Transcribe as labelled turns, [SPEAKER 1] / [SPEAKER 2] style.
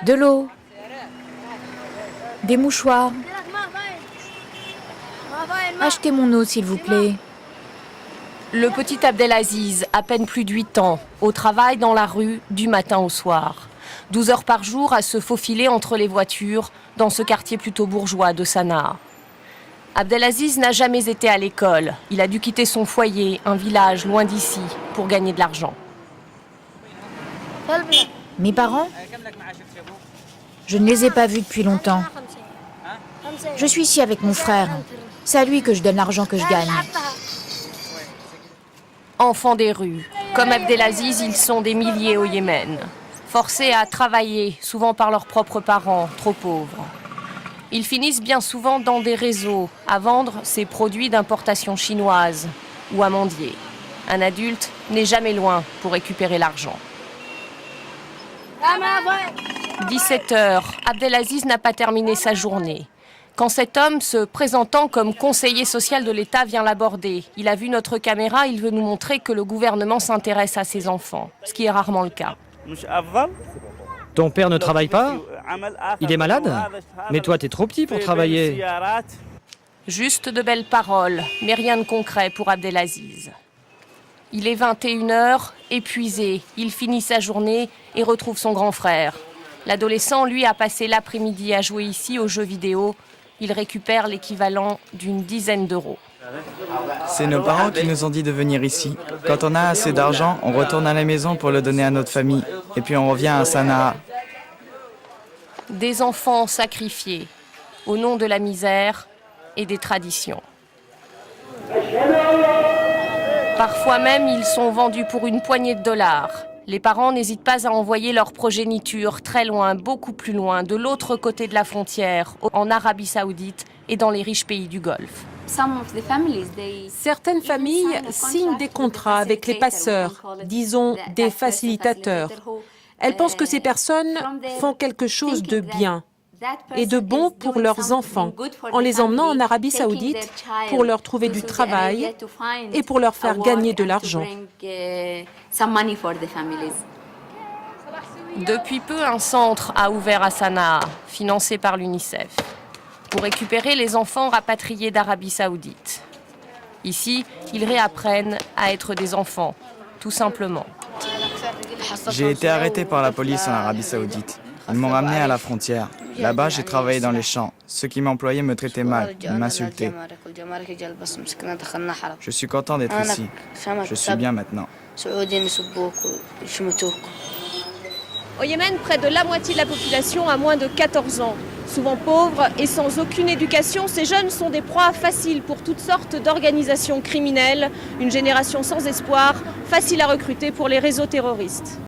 [SPEAKER 1] De l'eau, des mouchoirs. Achetez mon eau, s'il vous plaît.
[SPEAKER 2] Le petit Abdelaziz, à peine plus de 8 ans, au travail dans la rue du matin au soir. 12 heures par jour à se faufiler entre les voitures dans ce quartier plutôt bourgeois de Sanaa. Abdelaziz n'a jamais été à l'école. Il a dû quitter son foyer, un village loin d'ici, pour gagner de l'argent.
[SPEAKER 1] Mes parents? Je ne les ai pas vus depuis longtemps. Je suis ici avec mon frère. C'est à lui que je donne l'argent que je gagne.
[SPEAKER 2] Enfants des rues, comme Abdelaziz, ils sont des milliers au Yémen. Forcés à travailler, souvent par leurs propres parents, trop pauvres. Ils finissent bien souvent dans des réseaux à vendre ces produits d'importation chinoise ou à mendier. Un adulte n'est jamais loin pour récupérer l'argent. 17 heures, Abdelaziz n'a pas terminé sa journée. Quand cet homme, se présentant comme conseiller social de l'État, vient l'aborder, il a vu notre caméra, il veut nous montrer que le gouvernement s'intéresse à ses enfants, ce qui est rarement le cas.
[SPEAKER 3] Ton père ne travaille pas? Il est malade? Mais toi, t'es trop petit pour travailler.
[SPEAKER 2] Juste de belles paroles, mais rien de concret pour Abdelaziz. Il est 21 h, épuisé, il finit sa journée et retrouve son grand frère. L'adolescent, lui, a passé l'après-midi à jouer ici aux jeux vidéo. Il récupère l'équivalent d'une dizaine d'euros.
[SPEAKER 4] C'est nos parents qui nous ont dit de venir ici. Quand on a assez d'argent, on retourne à la maison pour le donner à notre famille. Et puis on revient à Sanaa.
[SPEAKER 2] Des enfants sacrifiés au nom de la misère et des traditions. Parfois même, ils sont vendus pour une poignée de dollars. Les parents n'hésitent pas à envoyer leur progéniture très loin, beaucoup plus loin, de l'autre côté de la frontière, en Arabie Saoudite et dans les riches pays du Golfe.
[SPEAKER 5] Certaines familles signent des contrats avec les passeurs, disons des facilitateurs. Elles pensent que ces personnes font quelque chose de bien et de bon pour leurs enfants, en les emmenant en Arabie Saoudite pour leur trouver du travail et pour leur faire gagner de l'argent.
[SPEAKER 2] Depuis peu, un centre a ouvert à Sanaa, financé par l'UNICEF, pour récupérer les enfants rapatriés d'Arabie Saoudite. Ici, ils réapprennent à être des enfants, tout simplement.
[SPEAKER 4] J'ai été arrêté par la police en Arabie Saoudite. Ils m'ont ramené à la frontière. Là-bas, j'ai travaillé dans les champs. Ceux qui m'employaient me traitaient mal, m'insultaient. Je suis content d'être ici. Je suis bien maintenant.
[SPEAKER 2] Au Yémen, près de la moitié de la population a moins de 14 ans. Souvent pauvres et sans aucune éducation, ces jeunes sont des proies faciles pour toutes sortes d'organisations criminelles. Une génération sans espoir, facile à recruter pour les réseaux terroristes.